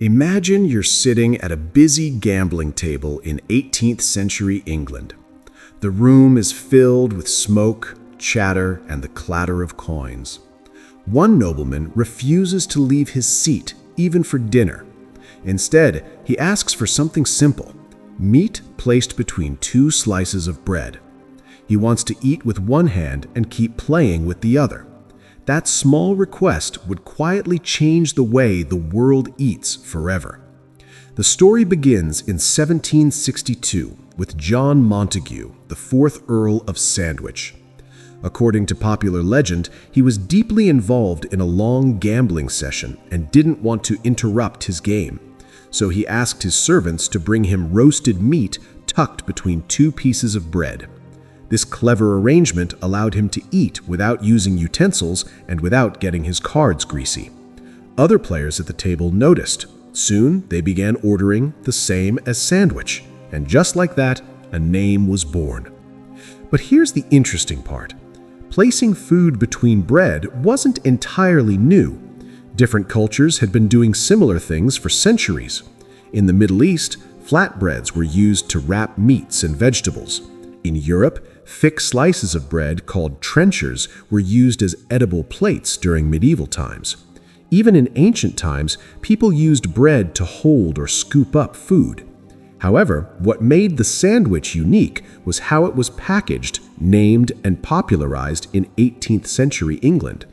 Imagine you're sitting at a busy gambling table in 18th century England. The room is filled with smoke, chatter, and the clatter of coins. One nobleman refuses to leave his seat, even for dinner. Instead, he asks for something simple: meat placed between two slices of bread. He wants to eat with one hand and keep playing with the other. That small request would quietly change the way the world eats forever. The story begins in 1762 with John Montagu, the fourth Earl of Sandwich. According to popular legend, he was deeply involved in a long gambling session and didn't want to interrupt his game. So he asked his servants to bring him roasted meat tucked between two pieces of bread. This clever arrangement allowed him to eat without using utensils and without getting his cards greasy. Other players at the table noticed. Soon, they began ordering the same as Sandwich, and just like that, a name was born. But here's the interesting part. Placing food between bread wasn't entirely new. Different cultures had been doing similar things for centuries. In the Middle East, flatbreads were used to wrap meats and vegetables. In Europe, thick slices of bread called trenchers were used as edible plates during medieval times. Even in ancient times, people used bread to hold or scoop up food. However, what made the sandwich unique was how it was packaged, named, and popularized in 18th century England.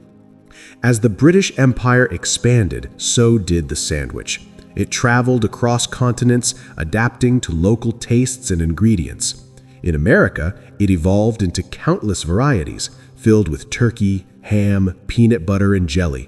As the British Empire expanded, so did the sandwich. It traveled across continents, adapting to local tastes and ingredients. In America, it evolved into countless varieties, filled with turkey, ham, peanut butter, and jelly.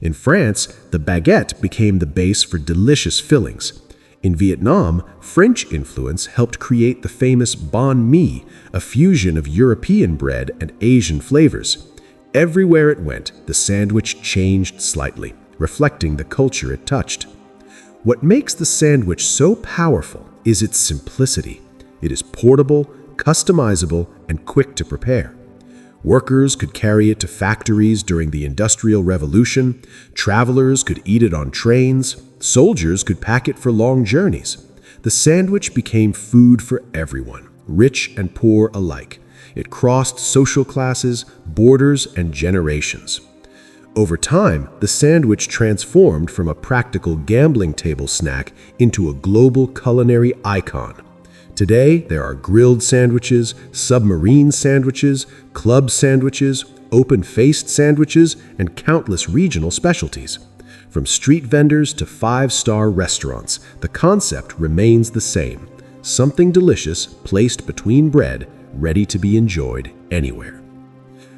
In France, the baguette became the base for delicious fillings. In Vietnam, French influence helped create the famous banh mi, a fusion of European bread and Asian flavors. Everywhere it went, the sandwich changed slightly, reflecting the culture it touched. What makes the sandwich so powerful is its simplicity. It is portable, customizable, and quick to prepare. Workers could carry it to factories during the Industrial Revolution, travelers could eat it on trains, soldiers could pack it for long journeys. The sandwich became food for everyone, rich and poor alike. It crossed social classes, borders, and generations. Over time, the sandwich transformed from a practical gambling table snack into a global culinary icon. Today, there are grilled sandwiches, submarine sandwiches, club sandwiches, open-faced sandwiches, and countless regional specialties. From street vendors to five-star restaurants, the concept remains the same: something delicious placed between bread, ready to be enjoyed anywhere.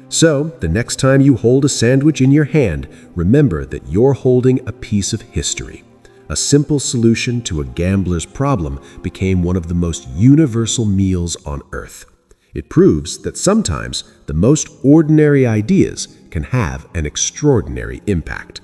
So, the next time you hold a sandwich in your hand, remember that you're holding a piece of history. A simple solution to a gambler's problem became one of the most universal meals on earth. It proves that sometimes the most ordinary ideas can have an extraordinary impact.